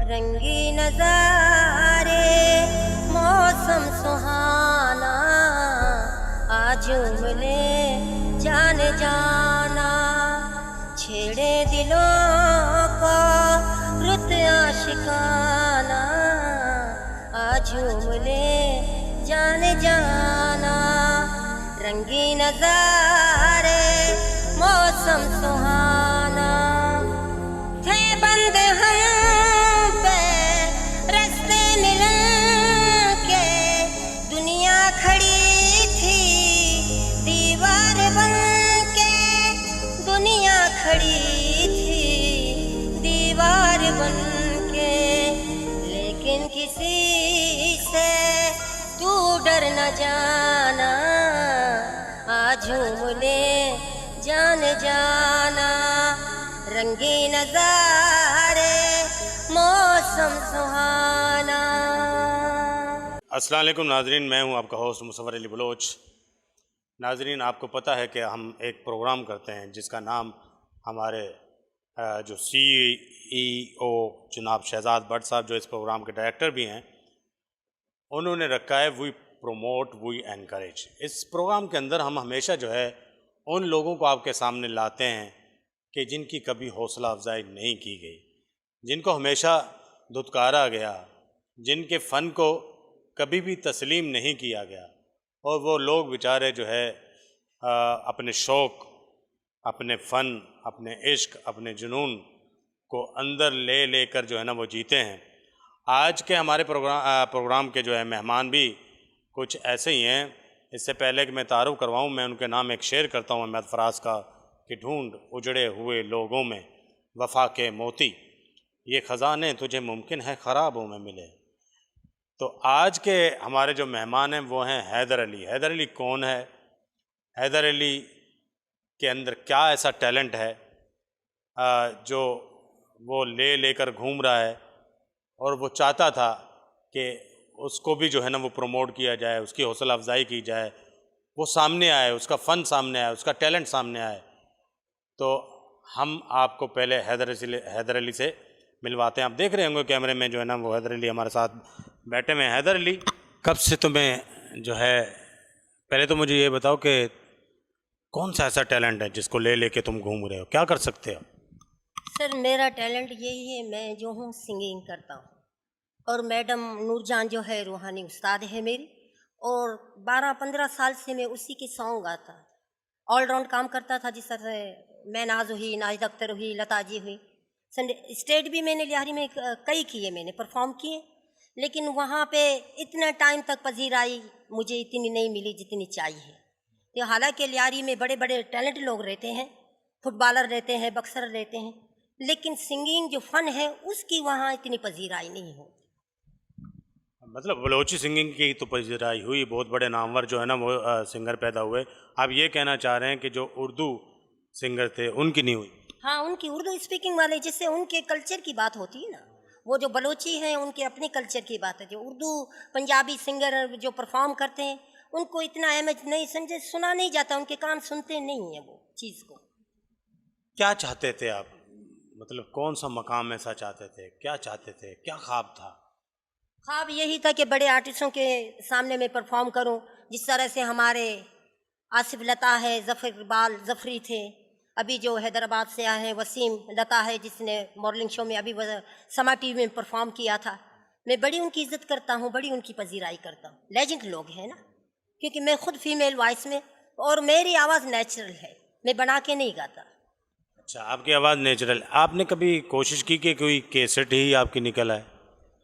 रंगी नजारे मौसम सुहाना, आज उमले जान जाना, छेड़े दिलों को रुत आशिकाना, आज उमले जान जाना, रंगी नजारे मौसम सुहाना। थे बंद हम पे रास्ते मिलन के, दुनिया खड़ी थी दीवार बन के, दुनिया खड़ी थी दीवार बन के, लेकिन किसी से तू डर न जाना, आज उमले जान जाना, रंगी नजारे मौसम सुहाना। अस्सलाम वालेकुम नाजरीन, मैं हूं आपका होस्ट मुसव्वर अली बलोच। नाजरीन, आपको पता है कि हम एक प्रोग्राम करते हैं जिसका नाम हमारे जो CEO जनाब शहजाद भट्ट साहब, जो इस प्रोग्राम के डायरेक्टर भी हैं, उन्होंने रखा है वी प्रोमोट वी एनकरेज। इस प्रोग्राम के अंदर हम हमेशा जो है उन लोगों को आपके सामने लाते हैं कि जिनकी कभी हौसला अफजाई नहीं की गई, जिनको हमेशा धुतकारा गया, जिनके फ़न को कभी भी तस्लीम नहीं किया गया, और वो लोग बेचारे जो है अपने शौक़, अपने फ़न, अपने इश्क, अपने जुनून को अंदर ले लेकर जो है ना वो जीते हैं। आज के हमारे प्रोग्राम के जो है मेहमान भी कुछ ऐसे ही हैं। इससे पहले कि मैं तारुफ करवाऊँ, मैं उनके नाम एक शेर करता हूँ अहमद फराज का कि ढूंढ उजड़े हुए लोगों में वफ़ा के मोती, ये ख़जाने तुझे मुमकिन है ख़राबों में मिले। तो आज के हमारे जो मेहमान हैं वो हैं हैदर अली। हैदर अली कौन है? हैदर अली के अंदर क्या ऐसा टैलेंट है जो वो लेकर घूम रहा है, और वो चाहता था कि उसको भी जो है ना वो प्रमोट किया जाए, उसकी हौसला अफजाई की जाए, वो सामने आए, उसका फ़न सामने आए, उसका टैलेंट सामने आए। तो हम आपको पहले हैदर अली से मिलवाते हैं। आप देख रहे होंगे कैमरे में जो है ना वो हैदर अली हमारे साथ बैठे हुए हैं। हैदर अली, कब से तुम्हें जो है, पहले तो मुझे ये बताओ कि कौन सा ऐसा टैलेंट है जिसको लेके तुम घूम रहे हो, क्या कर सकते हो? सर, मेरा टैलेंट यही है, मैं जो हूँ सिंगिंग करता हूँ, और मैडम नूरजान जो है रूहानी उस्ताद है मेरी, और 12-15 साल से मैं उसी के सॉन्ग गाता, ऑलराउंड काम करता था। जिस तरह मैं नाज हुई, नाजिद अख्तर हुई, लता जी हुई, स्टेट भी मैंने लिहारी में कई किए, मैंने परफॉर्म किए, लेकिन वहाँ पे इतना टाइम तक पजीराई मुझे इतनी नहीं मिली जितनी चाहिए। तो हालांकि लिहारी में बड़े बड़े टैलेंट लोग रहते हैं, फुटबॉलर रहते हैं, बक्सर रहते हैं, लेकिन सिंगिंग जो फ़न है उसकी वहाँ इतनी पजीराई नहीं होती। मतलब बलोची सिंगिंग की तो पजीराई हुई, बहुत बड़े नामवर जो है ना वो सिंगर पैदा हुए। आप ये कहना चाह रहे हैं कि जो उर्दू सिंगर थे उनकी नहीं हुई? हाँ, उनकी उर्दू स्पीकिंग वाले, जिससे उनके कल्चर की बात होती है ना, वो जो बलोची हैं उनके अपने कल्चर की बात है। जो उर्दू पंजाबी सिंगर जो परफॉर्म करते हैं उनको इतना अहमियत नहीं समझे, सुना नहीं जाता, उनके कान सुनते नहीं हैं वो चीज़ को। क्या चाहते थे आप, मतलब कौन सा मकाम ऐसा चाहते थे, क्या चाहते थे, क्या ख्वाब था? ख्वाब यही था कि बड़े आर्टिस्टों के सामने मैं परफॉर्म करूं, जिस तरह से हमारे आसिफ लता है, ज़फ़र इकबाल ज़फ़री थे, अभी जो हैदराबाद से आए हैं वसीम लता है, जिसने मॉडलिंग शो में अभी समा टीवी में परफॉर्म किया था। मैं बड़ी उनकी इज़्ज़त करता हूं, बड़ी उनकी पजीराई करता हूं। लेजेंड लोग हैं ना, क्योंकि मैं खुद फीमेल वॉइस में, और मेरी आवाज़ नेचुरल है, मैं बना के नहीं गाता। अच्छा, आपकी आवाज़ नेचुरल। आपने कभी कोशिश की कि कोई कैसेट ही आपकी निकल आए?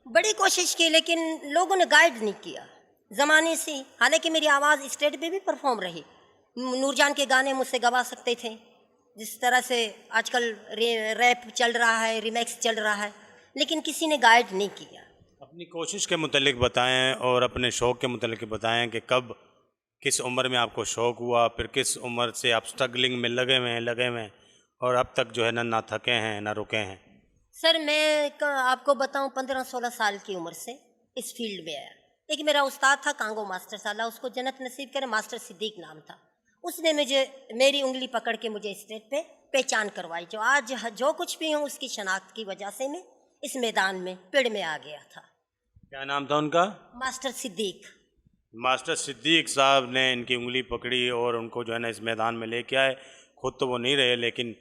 बड़ी कोशिश की, लेकिन लोगों ने गाइड नहीं किया ज़माने से। हालांकि मेरी आवाज़ स्टेट पे भी परफॉर्म रही, नूरजान के गाने मुझसे गवा सकते थे, जिस तरह से आजकल रैप चल रहा है, रिमैक्स चल रहा है, लेकिन किसी ने गाइड नहीं किया। अपनी कोशिश के मुतालिक बताएं और अपने शौक़ के मुतालिक बताएं कि कब, किस उम्र में आपको शौक़ हुआ, फिर किस उम्र से आप स्ट्रगलिंग में लगे हुए हैं और अब तक जो है ना थके हैं ना रुके हैं। सर, मैं आपको बताऊं, 15-16 साल की उम्र से इस फील्ड में आया। एक मेरा उस्ताद था कांगो मास्टर साला, उसको जन्नत नसीब करे, मास्टर सिद्दीक नाम था। उसने मुझे मेरी उंगली पकड़ के मुझे स्टेज पे पहचान करवाई। जो आज जो कुछ भी हूँ उसकी शनाख्त की वजह से मैं इस मैदान में पेड़ में आ गया था। क्या नाम था उनका? मास्टर सिद्दीक। मास्टर सिद्दीक साहब ने इनकी उंगली पकड़ी और उनको जो है ना इस मैदान में लेके आए। खुद तो वो नहीं रहे, लेकिन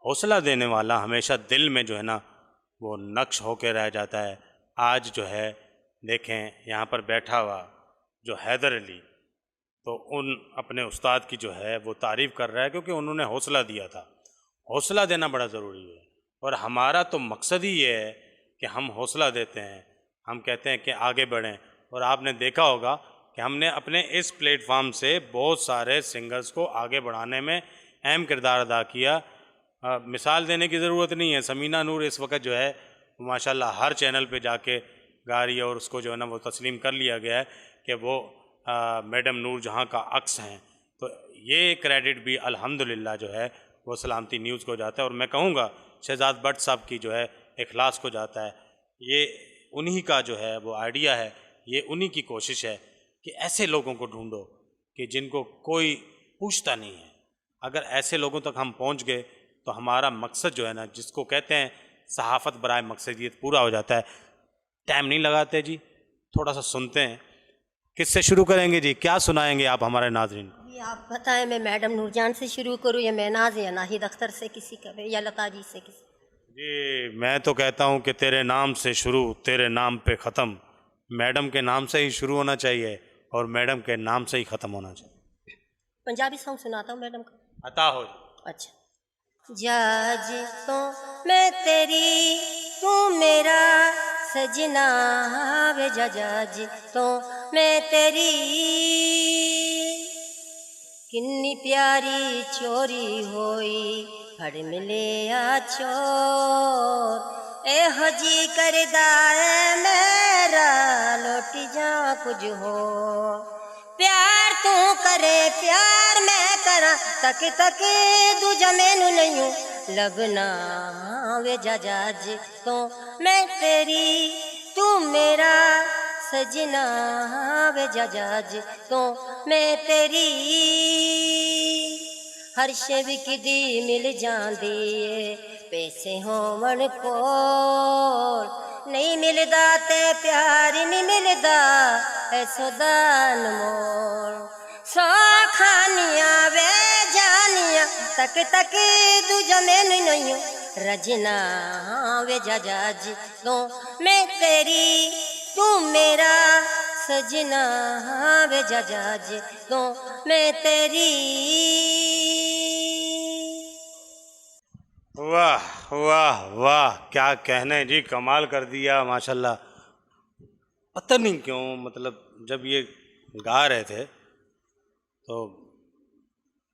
हौसला देने वाला हमेशा दिल में जो है ना वो नक्श होके रह जाता है। आज जो है देखें यहाँ पर बैठा हुआ जो हैदर अली, तो उन अपने उस्ताद की जो है वो तारीफ़ कर रहा है, क्योंकि उन्होंने हौसला दिया था। हौसला देना बड़ा ज़रूरी है, और हमारा तो मकसद ही ये है कि हम हौसला देते हैं, हम कहते हैं कि आगे बढ़ें। और आपने देखा होगा कि हमने अपने इस प्लेटफार्म से बहुत सारे सिंगर्स को आगे बढ़ाने में अहम किरदार अदा किया। मिसाल देने की ज़रूरत नहीं है, समीना नूर इस वक्त जो है माशाल्लाह हर चैनल पे जाके गा रही है, और उसको जो है ना वो तस्लीम कर लिया गया है कि वो मैडम नूर जहाँ का अक्स हैं। तो ये क्रेडिट भी अल्हम्दुलिल्लाह जो है वो सलामती न्यूज़ को जाता है, और मैं कहूँगा शहजाद भट्ट साहब की जो है इखलास को जाता है। ये उन्हीं का जो है वो आइडिया है, ये उन्हीं की कोशिश है कि ऐसे लोगों को ढूंढो कि जिनको कोई पूछता नहीं है। अगर ऐसे लोगों तक हम पहुंच गए तो हमारा मकसद जो है ना, जिसको कहते हैं सहाफ़त बराए मकसदियत, पूरा हो जाता है। टाइम नहीं लगाते जी, थोड़ा सा सुनते हैं। किससे शुरू करेंगे जी, क्या सुनाएंगे आप हमारे नाज़रीन को? ये आप बताएं, मैं मैडम नूरजान से शुरू करूँ या महनाज या नाहिद अख्तर से, किसी का या लता जी से किसी? जी मैं तो कहता हूँ कि तेरे नाम से शुरू, तेरे नाम पे ख़त्म। मैडम के नाम से ही शुरू होना चाहिए और मैडम के नाम से ही ख़त्म होना चाहिए। पंजाबी सॉन्ग सुनाता हूँ मैडम का। अता हो जी। अच्छा। जज तो मैं तेरी, तू मेरा सजना वे, जज तो मैं तेरी, किन्नी प्यारी चोरी होई फड़ मिले आ चोर, एहो जी करदा है मेरा लौटी जा कुछ हो, प्यार तू करे प्यार मैं करा, तक तक दूजा मैनू नहीं लगना वे, जज तो मैं तेरी, तू मेरा सजना वे, जज तो मैं तेरी, हर शे विकदी मिल जांदी है, पैसे होवन कोल, नहीं मिलदा ते प्यार नहीं मिलदा, ऐसो दान मोल, सौ खानियां वे जानियां, तक तक दूजा मैनू नहीं रजना वे, जज तो मैं तेरी, तू मेरा सजना वे, जज तो मैं तेरी। वाह वाह वाह, क्या कहने जी, कमाल कर दिया माशाल्लाह। पता नहीं क्यों, मतलब जब ये गा रहे थे तो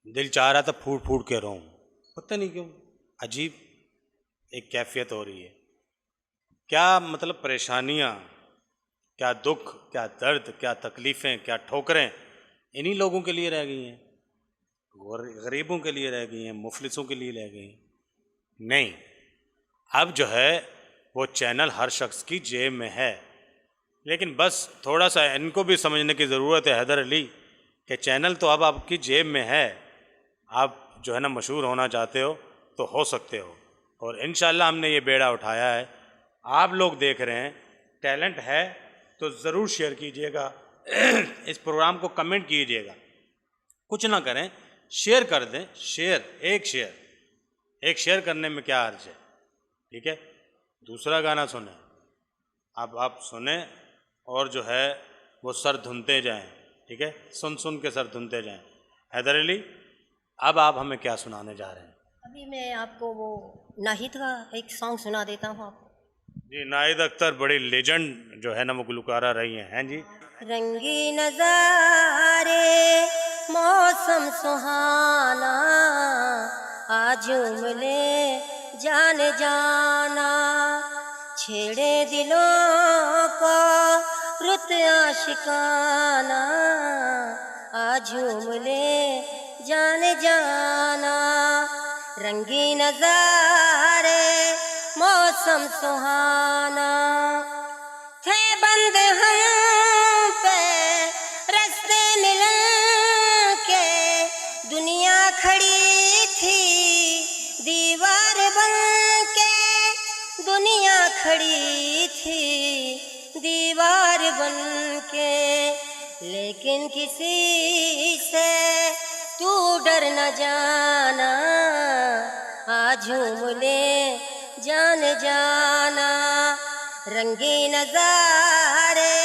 दिल चाह रहा था फूट फूट के रोऊं। पता नहीं क्यों, अजीब एक कैफियत हो रही है। क्या मतलब परेशानियाँ, क्या दुख, क्या दर्द, क्या तकलीफ़ें, क्या ठोकरें इन्हीं लोगों के लिए रह गई हैं, गरीबों के लिए रह गई हैं, मुफलिसों के लिए रह गई हैं? नहीं, अब जो है वो चैनल हर शख्स की जेब में है। लेकिन बस थोड़ा सा इनको भी समझने की ज़रूरत है हैदर अली, कि चैनल तो अब आपकी जेब में है। आप जो है ना मशहूर होना चाहते हो तो हो सकते हो, और इंशाल्लाह हमने ये बेड़ा उठाया है। आप लोग देख रहे हैं, टैलेंट है तो ज़रूर शेयर कीजिएगा इस प्रोग्राम को कमेंट कीजिएगा, कुछ ना करें, शेयर कर दें। एक शेयर करने में क्या अर्ज है, ठीक है। दूसरा गाना सुने, अब आप सुने और जो है वो सर धुनते जाएं, ठीक है, सुन सुन के सर धुनते जाएं। हैदर अली, अब आप हमें क्या सुनाने जा रहे हैं? अभी मैं आपको वो नाहिद का एक सॉन्ग सुना देता हूँ आपको। जी, नाहिद अख्तर बड़ी लेजेंड जो है ना वो गुलकारा रही हैं जी। रंगी नज़ारे मौसम सुहाना, आज उमले जान जाना, छेड़े दिलों को रुत आशिकाना, आज उमले जान जाना, रंगी नज़ारे मौसम सुहाना, थे बंद हम पे रास्ते मिलन के, दुनिया खड़ी थी दीवार बन के, दुनिया खड़ी बन के, लेकिन किसी से तू डर न जाना, आज झूम ले जान जाना, रंगी नजारे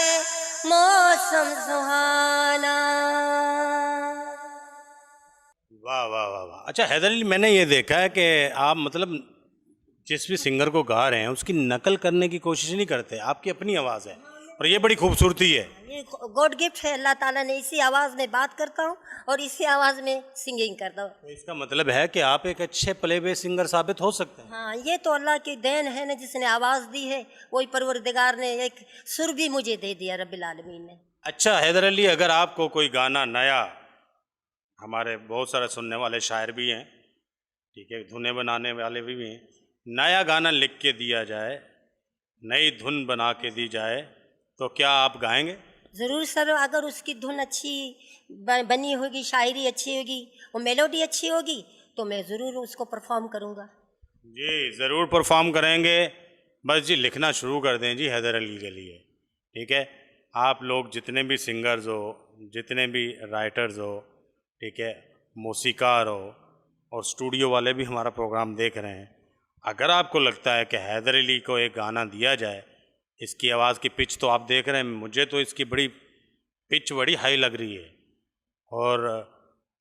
मौसम सुहाना। वाह वाह वाह वाह। अच्छा हैदर अली, मैंने ये देखा है कि आप मतलब जिस भी सिंगर को गा रहे हैं उसकी नकल करने की कोशिश नहीं करते, आपकी अपनी आवाज़ है और ये बड़ी खूबसूरती है। ये गॉड गिफ्ट है, अल्लाह ताला ने, इसी आवाज़ में बात करता हूँ और इसी आवाज़ में सिंगिंग करता हूँ। तो इसका मतलब है कि आप एक अच्छे प्लेबैक सिंगर साबित हो सकते हैं। हाँ, ये तो अल्लाह की देन है ना, जिसने आवाज़ दी है, वही परवरदिगार ने एक सुर भी मुझे दे दिया, रब्बिल आलमीन ने। अच्छा हैदर अली, अगर आपको कोई गाना नया, हमारे बहुत सारे सुनने वाले शायर भी हैं, ठीक है, धुनें बनाने वाले भी हैं, नया गाना लिख के दिया जाए, नई धुन बना के दी जाए, तो क्या आप गाएंगे? ज़रूर सर, अगर उसकी धुन अच्छी बनी होगी, शायरी अच्छी होगी और मेलोडी अच्छी होगी, तो मैं ज़रूर उसको परफॉर्म करूँगा। जी ज़रूर परफॉर्म करेंगे। बस जी लिखना शुरू कर दें जी हैदर अली के लिए, ठीक है। आप लोग जितने भी सिंगर्स हो, जितने भी राइटर्स हो, ठीक है, मौसीकार हो और स्टूडियो वाले भी हमारा प्रोग्राम देख रहे हैं, अगर आपको लगता है कि हैदर अली को एक गाना दिया जाए, इसकी आवाज़ की पिच तो आप देख रहे हैं, मुझे तो इसकी बड़ी पिच बड़ी हाई लग रही है, और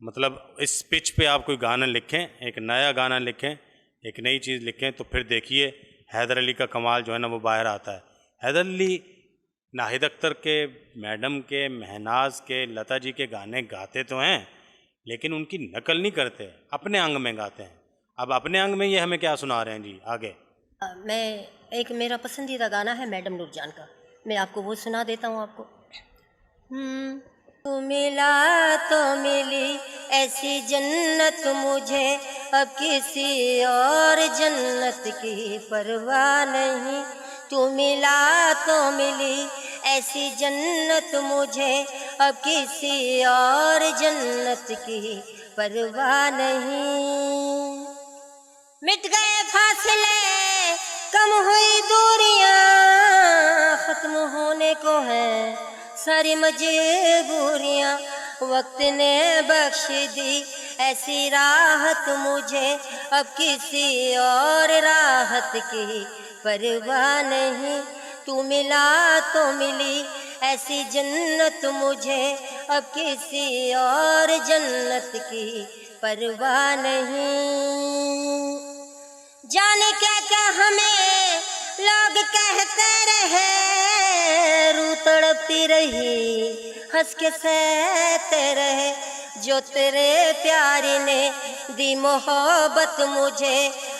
मतलब इस पिच पे आप कोई गाना लिखें, एक नया गाना लिखें, एक नई चीज़ लिखें, तो फिर देखिए हैदर अली का कमाल जो है ना वो बाहर आता है। हैदर अली नाहिद अख्तर के, मैडम के, महनाज के, लता जी के गाने गाते तो हैं, लेकिन उनकी नकल नहीं करते, अपने अंग में गाते हैं। अब अपने अंग में ये हमें क्या सुना रहे हैं जी आगे? मैं एक मेरा पसंदीदा गाना है मैडम नूरजान का, मैं आपको वो सुना देता हूँ आपको। तू मिला तो मिली ऐसी जन्नत मुझे, अब किसी और जन्नत की परवाह नहीं। तू मिला तो मिली ऐसी जन्नत मुझे, अब किसी और जन्नत की परवाह नहीं। मिट गए फासले, कम हुई दूरियां, खत्म होने को है सारी मजबूरियां। वक्त ने बख्श दी ऐसी राहत मुझे, अब किसी और राहत की परवाह नहीं। तू मिला तो मिली ऐसी जन्नत मुझे, अब किसी और जन्नत की परवाह नहीं। जाने क्या क्या हमें लोग कहते रहे, रू तड़पती रही हंस के सहते रहे। जो तेरे प्यारे ने दी मोहब्बत मुझे,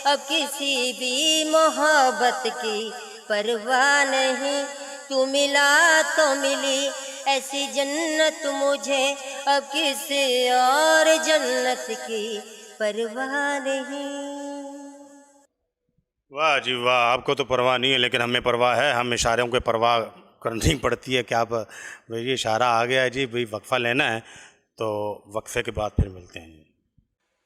अब किसी भी मोहब्बत की परवाह नहीं। तू मिला तो मिली ऐसी जन्नत मुझे, अब किसी और जन्नत की परवाह नहीं। वाह जी वाह, आपको तो परवाह नहीं है लेकिन हमें परवाह है, हम इशारों के परवाह करनी पड़ती है कि आप भाई ये इशारा आ गया है जी, भाई वक्फ़ा लेना है, तो वक्फ़े के बाद फिर मिलते हैं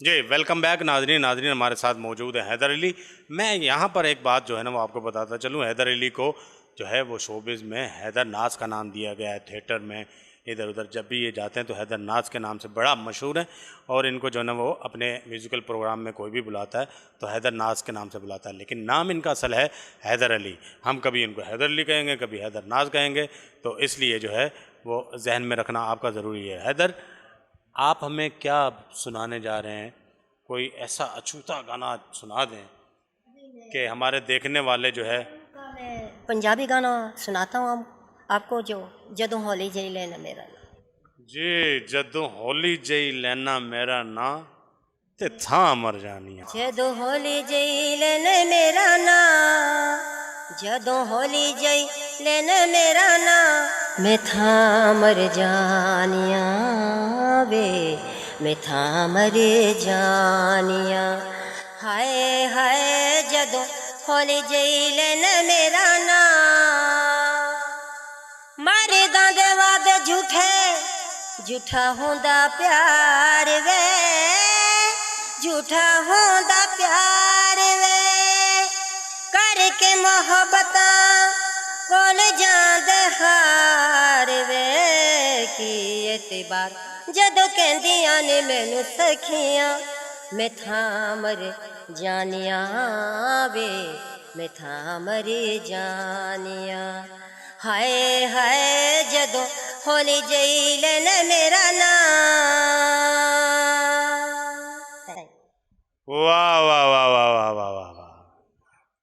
जी। वेलकम बैक नाज़रीन। नाज़रीन हमारे साथ मौजूद है हैदर अली। मैं यहाँ पर एक बात जो है ना वो आपको बताता चलूँ, हैदर अली को जो है वो शोबिज़ में हैदर नाज का नाम दिया गया है। थिएटर में इधर उधर जब भी ये जाते हैं तो हैदर नाज के नाम से बड़ा मशहूर है, और इनको जो है ना वो अपने म्यूज़िकल प्रोग्राम में कोई भी बुलाता है तो हैदर नाज के नाम से बुलाता है, लेकिन नाम इनका असल है हैदर अली। हम कभी इनको हैदर अली कहेंगे, कभी हैदर नाज कहेंगे, तो इसलिए जो है वो जहन में रखना आपका ज़रूरी है। हैदर, आप हमें क्या सुनाने जा रहे हैं? कोई ऐसा अछूता गाना सुना दें कि हमारे देखने वाले जो है। मैं पंजाबी गाना सुनाता हूँ आपको, जो जदों होली जई लेना मेरा ना। जी, जदों होली जई लेना मेरा ना ते थां मर जानिया। जदों होली जई लेना मेरा ना, जदों होली जई लेना मेरा ना, मैं थां मर जानिया वे, मैं थां मर जानिया। हाय हाय जदों होली जई लेना मेरा ना, मारे दांदे वादे झूठे, झूठा होंदा प्यार वे, झूठा होंदा प्यार वे। करके मोहब्बतां कोल जांदे हार की एतबार जदों कहंदियां ने मैनू सखियां मैं था मर जानिया वे मैं था मर जानिया हाय हाय जदों होली जई लेन मेरा नाम। वाह वाह वाह वाह वाह वाह वाह वाह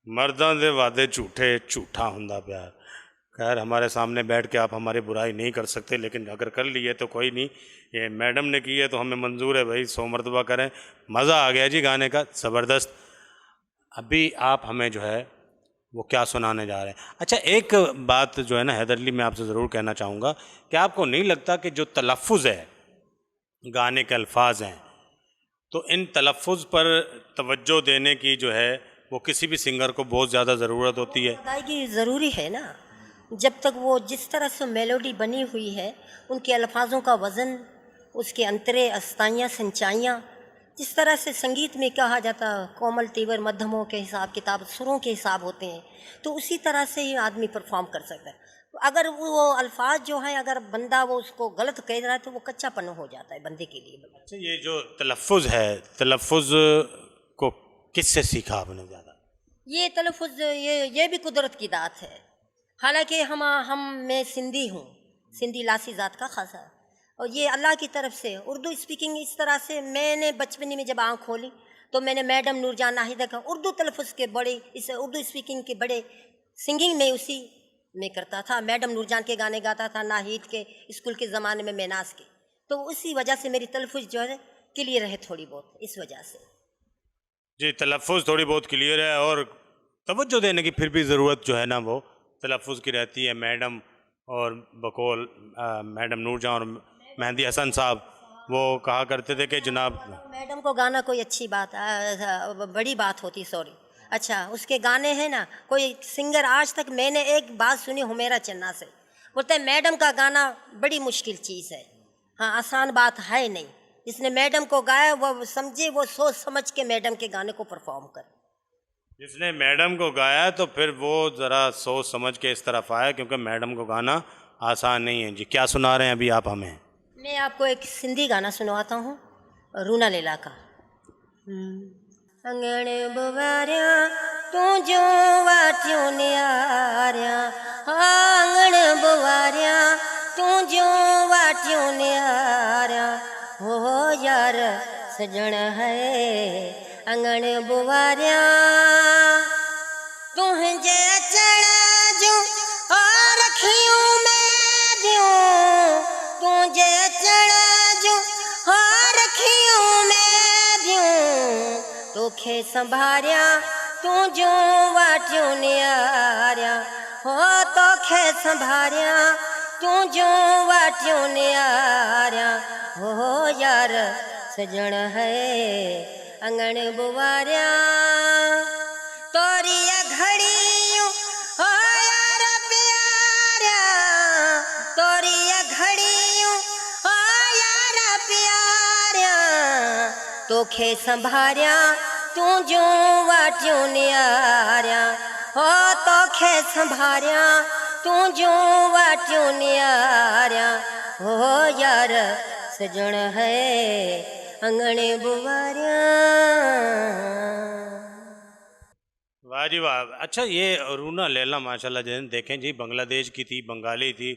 मर्दां दे वादे झूठे झूठा हुंदा प्यार। खैर हमारे सामने बैठ के आप हमारी बुराई नहीं कर सकते, लेकिन अगर कर लिए तो कोई नहीं, ये मैडम ने की है तो हमें मंजूर है भाई, 100 मरतबा करें। मज़ा आ गया जी गाने का, ज़बरदस्त। अभी आप हमें जो है वो क्या सुनाने जा रहे हैं? अच्छा एक बात जो है ना हैदर अली, मैं आपसे ज़रूर कहना चाहूँगा कि आपको नहीं लगता कि जो तलफ़ुज़ है गाने के अल्फाज हैं, तो इन तलफ़ुज़ पर तवज्जो देने की जो है वो किसी भी सिंगर को बहुत ज़्यादा ज़रूरत होती है? अदायगी ज़रूरी है ना, जब तक वो जिस तरह से मेलोडी बनी हुई है, उनके अल्फाजों का वज़न, उसके अंतरे अस्ताइयाँ संचाइयाँ, जिस तरह से संगीत में कहा जाता कोमल तीवर मध्यमों के हिसाब किताब सुरों के हिसाब होते हैं, तो उसी तरह से ही आदमी परफॉर्म कर सकता है। अगर वो अल्फाज जो है अगर बंदा वो उसको गलत कह रहा है तो वो कच्चापन हो जाता है बंदे के लिए। अच्छा ये जो तलफ़ुज़ है, तलफ़ुज़ को किससे सीखा आपने ज़्यादा? ये तलफ़ुज़ ये भी कुदरत की दात है। हालांकि मैं सिंधी हूँ, सिंधी लासी ज़ात का खासा है, और ये अल्लाह की तरफ से उर्दू स्पीकिंग इस तरह से मैंने बचपन में जब आँख खोली तो मैंने मैडम नूरजान नाहिदा का उर्दू तलफ़ुज़ के बड़े इस उर्दू स्पीकिंग के बड़े सिंगिंग में उसी में करता था। मैडम नूरजान के गाने गाता था, नाहिद के स्कूल के ज़माने में मेनाज के, तो उसी वजह से मेरी तलफ़ुज़ जो है क्लियर है थोड़ी बहुत, इस वजह से। जी तलफ़ुज़ थोड़ी बहुत क्लियर है और तवज्जो देने की फिर भी ज़रूरत जो है ना वो तलफ़ुज़ की रहती है। मैडम और बकौल मैडम नूरजहां और मेहंदी हसन साहब वो कहा करते थे कि जनाब मैडम को गाना कोई अच्छी बात बड़ी बात होती, सॉरी। अच्छा उसके गाने हैं ना, कोई सिंगर आज तक मैंने एक बात सुनी हुमेरा चन्ना से, बोलते हैं मैडम का गाना बड़ी मुश्किल चीज़ है, हाँ आसान बात है नहीं। जिसने मैडम को गाया वो समझे, वो सोच समझ के मैडम के गाने को परफॉर्म करे। जिसने मैडम को गाया तो फिर वो ज़रा सोच समझ के इस तरफ आया, क्योंकि मैडम को गाना आसान नहीं है। जी क्या सुना रहे हैं अभी आप हमें? मैं आपको एक सिंधी गाना सुनवाता हूँ, रूना लैला का। अंगण बुवारिया तू जो वाटियों न्यारिया, आंगण बुवारिया तू जो वाटियों न्यारिया, हो यार सजन है अंगण बुवारिया तुझे चढ़ा जो और रखियूं मैं दियूं, तुझे चढ़ा जो और रखियूं मैं दियूं, तोखे संभारिया तू जो वाटियों न्यारिया, हो तोखे संभारिया तू जो वाटियों न्यारिया, हो यार सजन है अंगण बुवारिया तोरी घड़ियों हो यार प्यारिया, तोरी घड़ियों हो यार प्यारिया, तोखे संभारिया तू जो वाटियों न्यारिया, हो तोखे संभारिया तू जो वाटियों न्यारिया, हो यार सजन है अंगण बुवारिया। वाह जी वाह। अच्छा ये रूना लैला माशाल्लाह जैन देखें जी, बांग्लादेश की थी, बंगाली थी,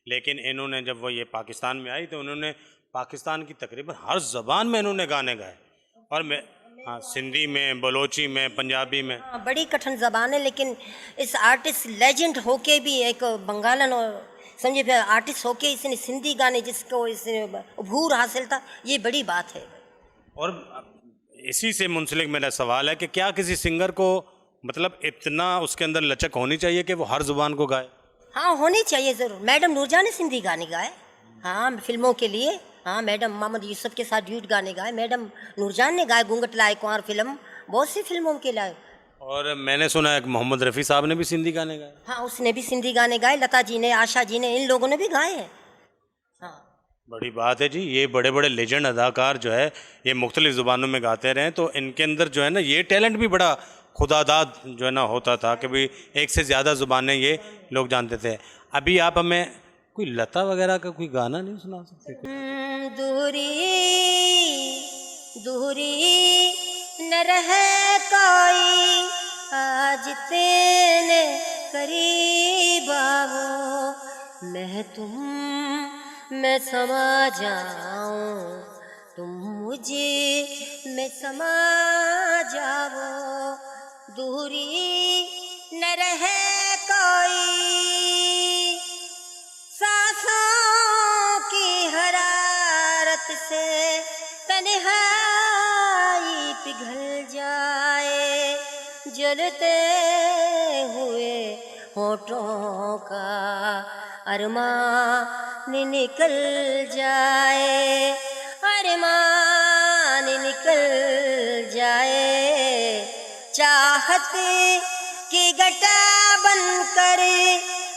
लेकिन इन्होंने जब वो ये पाकिस्तान में आई तो उन्होंने पाकिस्तान की तकरीबन हर ज़बान में इन्होंने गाने गाए, और मैं हाँ सिंधी में, बलोची में, पंजाबी में। हाँ, बड़ी कठिन ज़बान है, लेकिन इस आर्टिस्ट लेजेंड होके भी एक बंगालन और समझे फिर आर्टिस्ट होके इसने सिंधी गाने जिसको इसने अबूर हासिल था, ये बड़ी बात है। और इसी से मुंसलिक मेरा सवाल है कि क्या किसी सिंगर को मतलब इतना उसके अंदर लचक होनी चाहिए कि वो हर ज़ुबान को गाए? हाँ होनी चाहिए ज़रूर। मैडम नूरजान ने सिंधी गाने गाए, हाँ फिल्मों के लिए, हाँ मैडम मोहम्मद यूसुफ के साथ ड्यूट गाने गाए, मैडम नूरजान ने गाए, घूंघट लाए कुंवर फिल्म, बहुत सी फिल्मों के लाए। और मैंने सुना है कि मोहम्मद रफ़ी साहब ने भी सिंधी गाने गाए। हाँ उसने भी सिंधी गाने गाए, लता जी ने, आशा जी ने, इन लोगों ने भी गाए हैं। हाँ बड़ी बात है जी, ये बड़े बड़े लेजेंड अदाकार जो है ये मुख्तलिफ़ ज़ुबानों में गाते रहे, तो इनके अंदर जो है ना ये टैलेंट भी बड़ा खुदादाद जो है ना होता था कि भाई एक से ज़्यादा ज़ुबानें ये लोग जानते थे। अभी आप हमें कोई लता वगैरह का कोई गाना नहीं सुना सकते? दूरी दूरी न रहे कोई, आज तेने करीब आओ, मैं समा जाऊं, तुम मुझे में समा जाओ, दूरी न रहे कोई, सांसों की हरारत से तन्हाई पिघल जाए, जलते हुए होठों का अरमान निकल जाए, अरमान निकल जाए, चाहत की घटा बनकर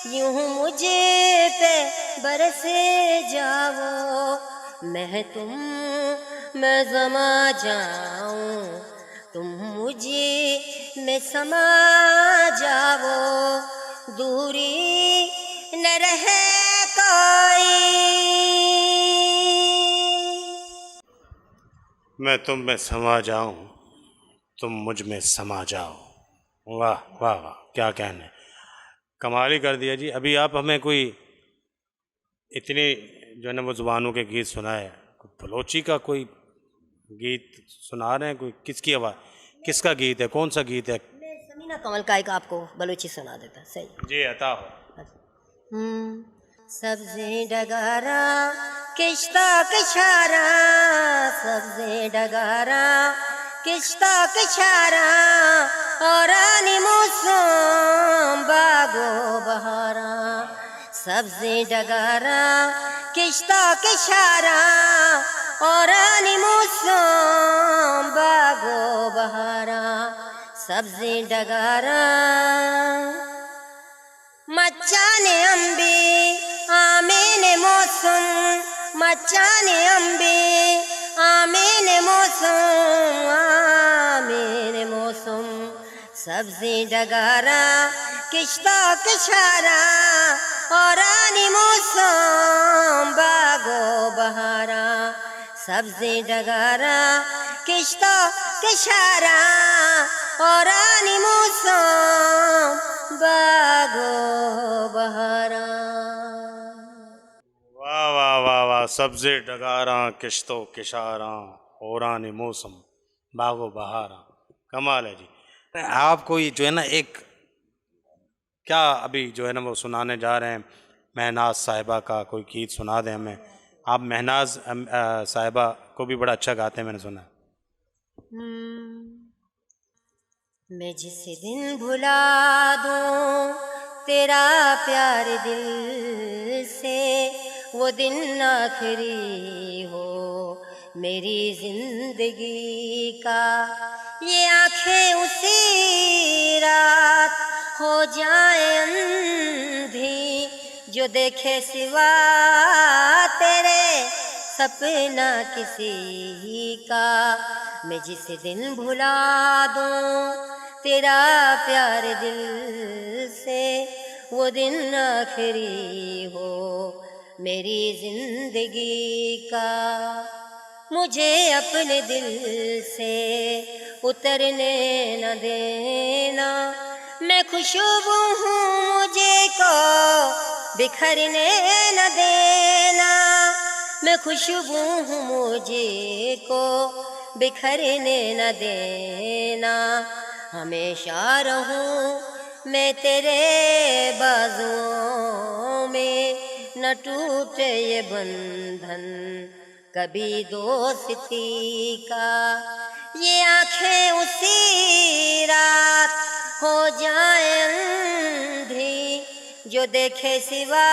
यूं मुझे पे बरसे जाओ, मैं समा जाऊं, तुम मुझे में समा जाओ, दूरी न रहे कोई। मैं तुम में समा जाऊं, तुम मुझ में समा जाओ। वाह वाह वाह, क्या कहने, कमाल ही कर दिया जी। अभी आप हमें कोई इतनी जो है ना वो ज़ुबानों के गीत सुनाए, बलोची का कोई गीत सुना रहे हैं, कोई किसकी आवाज़, किसका गीत है, कौन सा गीत है? मैं समीना कमल का एक आपको बलूची सुना देता। सही जी अता हो। सब्ज़ी डगारा किश्ता किशारा, सब्ज़ी डगारा किश्ता किशारा, और आनी मौसम बागो बहारा, सब्ज़ी डगारा किश्ता किशारा, और आनी मौसम बागो बहारा, सब्ज़ी डगारा मचाने अम्बी आमेने मौसम, मचाने अम्बी आमेने मौसम, आमेने मौसम, सब्ज़ी डगारा किश्ता किशारा, और आनी मौसम बागो बहारा, सब्ज़ी डगारा किश्ता किशारा, और आनी मौसम बागो बहारा। वाह वाह वाह वाह, सब्ज़े डगारा किश्तो किशारा, औरानी मौसम बागो बहारा, कमाल है जी। आप कोई जो है ना एक क्या अभी जो है ना वो सुनाने जा रहे हैं, महनाज साहिबा का कोई गीत सुना दें हमें। आप महनाज साहिबा को भी बड़ा अच्छा गाते हैं, मैंने सुना। मैं जिस दिन भुला दूं तेरा प्यार दिल से, वो दिन आखिरी हो मेरी जिंदगी का, ये आंखें उसी रात हो जाए अंधी, जो देखे सिवा तेरे सपना किसी का, मैं जिस दिन भुला दूं तेरा प्यार दिल से, वो दिन आखिरी हो मेरी जिंदगी का, मुझे अपने दिल से उतरने न देना, मैं खुशबू हूँ मुझे को बिखरने न देना, मैं खुशबू हूँ मुझे को बिखरने न देना, हमेशा रहूं मैं तेरे बाजुओं में, न टूटे ये बंधन कभी दोस्ती का, ये आंखें उसी रात हो जाए अंधी, जो देखे सिवा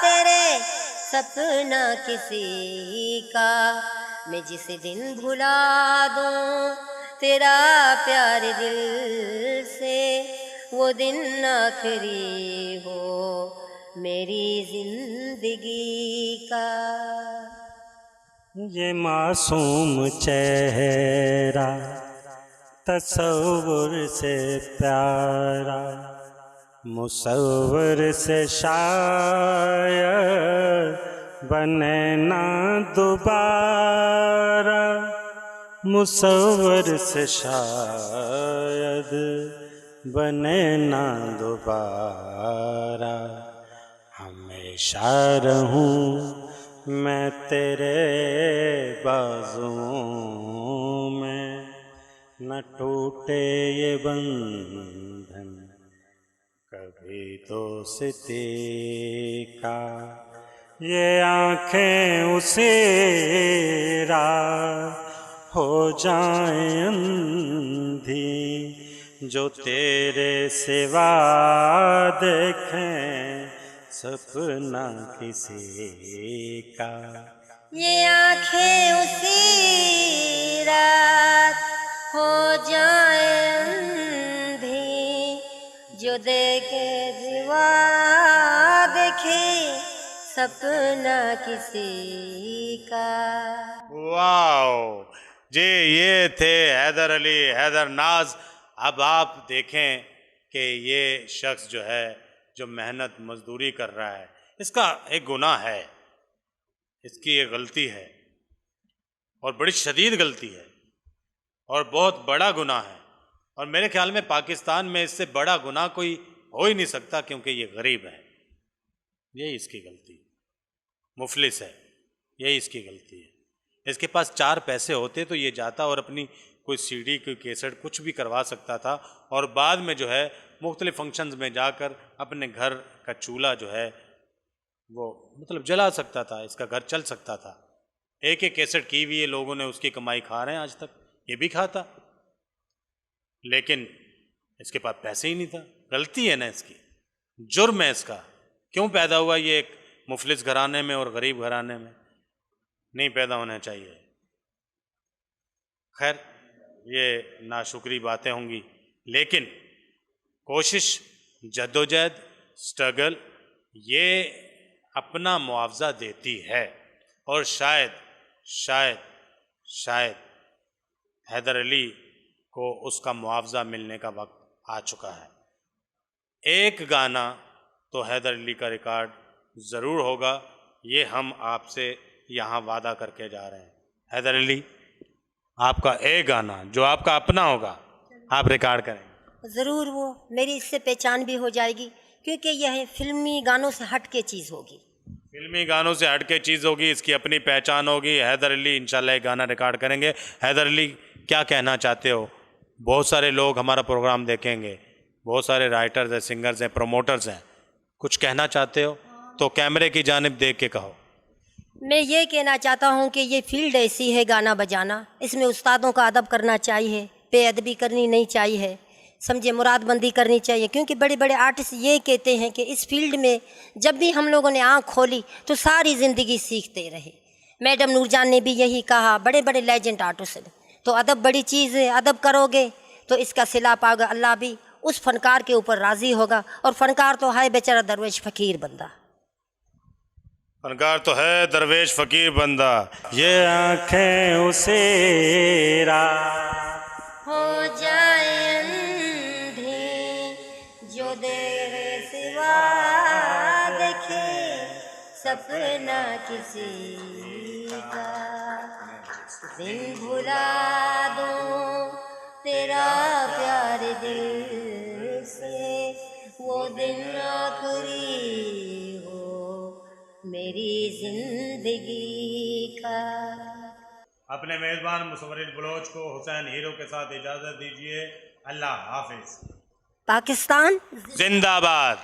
तेरे सपना किसी का, मैं जिस दिन भुला दूं तेरा प्यार दिल से, वो दिन आखिरी हो मेरी जिंदगी का। ये मासूम चेहरा तसव्वुर से प्यारा, मुसव्वर से शायद बने ना दोबारा, मुसव्वर से शायद बने ना दोबारा। हमेशा रहूं मैं तेरे बाजुओं में, न टूटे ये बंधन कभी दोस्ती का। ये आँखें उसी रात हो जाएं अंधी, जो तेरे सिवा देखें सपना किसी का। ये आँखें उसी रात हो जाए अंधी, जो देखे सिवा देखे सपना किसी का। वाओ जी, ये थे हैदर अली, हैदर नाज। अब आप देखें कि ये शख्स जो है, जो मेहनत मजदूरी कर रहा है, इसका एक गुनाह है, इसकी एक गलती है और बड़ी शदीद गलती है और बहुत बड़ा गुनाह है। और मेरे ख्याल में पाकिस्तान में इससे बड़ा गुनाह कोई हो ही नहीं सकता, क्योंकि ये गरीब है। यही इसकी गलती है, मुफलिस है, यही इसकी गलती है। इसके पास 4 पैसे होते तो ये जाता और अपनी कोई सीडी, कोई कैसेट, कुछ भी करवा सकता था और बाद में जो है मुख्तलिफ फंक्शंस में जाकर अपने घर का चूल्हा जो है वो मतलब जला सकता था, इसका घर चल सकता था। एक एक कैसेट की हुई है, लोगों ने उसकी कमाई खा रहे हैं आज तक, ये भी खाता, लेकिन इसके पास पैसे ही नहीं था। गलती है ना इसकी, जुर्म है इसका। क्यों पैदा हुआ ये एक मुफलिस घराने में और गरीब घराने में? नहीं पैदा होना चाहिए। खैर, ये नाशुक्री बातें होंगी, लेकिन कोशिश, जद्दोजहद, स्ट्रगल, ये अपना मुआवजा देती है। और शायद शायद शायद हैदर अली को उसका मुआवजा मिलने का वक्त आ चुका है। एक गाना तो हैदर अली का रिकॉर्ड ज़रूर होगा, ये हम आपसे यहाँ वादा करके जा रहे हैं। हैदर अली, आपका एक गाना जो आपका अपना होगा, आप रिकॉर्ड करेंगे ज़रूर। वो मेरी इससे पहचान भी हो जाएगी, क्योंकि यह फिल्मी गानों से हट के चीज़ होगी। फिल्मी गानों से हट के चीज़ होगी, इसकी अपनी पहचान होगी। हैदर अली इंशाल्लाह एक गाना रिकॉर्ड करेंगे। हैदर अली, क्या कहना चाहते हो? बहुत सारे लोग हमारा प्रोग्राम देखेंगे, बहुत सारे राइटर्स हैं, सिंगर्स हैं, प्रोमोटर्स हैं, कुछ कहना चाहते हो तो कैमरे की जानिब देख के कहो। मैं ये कहना चाहता हूँ कि ये फील्ड ऐसी है गाना बजाना, इसमें उस्तादों का अदब करना चाहिए, बेअदबी करनी नहीं चाहिए, समझे, मुरादबंदी करनी चाहिए। क्योंकि बड़े बड़े आर्टिस्ट ये कहते हैं कि इस फील्ड में जब भी हम लोगों ने आँख खोली तो सारी ज़िंदगी सीखते रहे। मैडम नूरजान ने भी यही कहा, बड़े बड़े लेजेंड आर्टिस्ट हैं। तो अदब बड़ी चीज़ है, अदब करोगे तो इसका सिला पाओगे, अल्लाह भी उस फनकार के ऊपर राज़ी होगा। और फनकार तो है बेचारा दरवेश फ़कीर बंदा, फनकार तो है दरवेश फ़कीर बंदा। ये आँखें उसे रात हो जाए अंधी, जो देरे सिवा देखे सपना किसी का। दिन भुला दूं तेरा प्यार दिल से, वो दिन आखिरी हो मेरी जिंदगी का। अपने मेज़बान मुसव्वर बलोच को हुसैन हीरो के साथ इजाज़त दीजिए। अल्लाह हाफिज़। पाकिस्तान जिंदाबाद।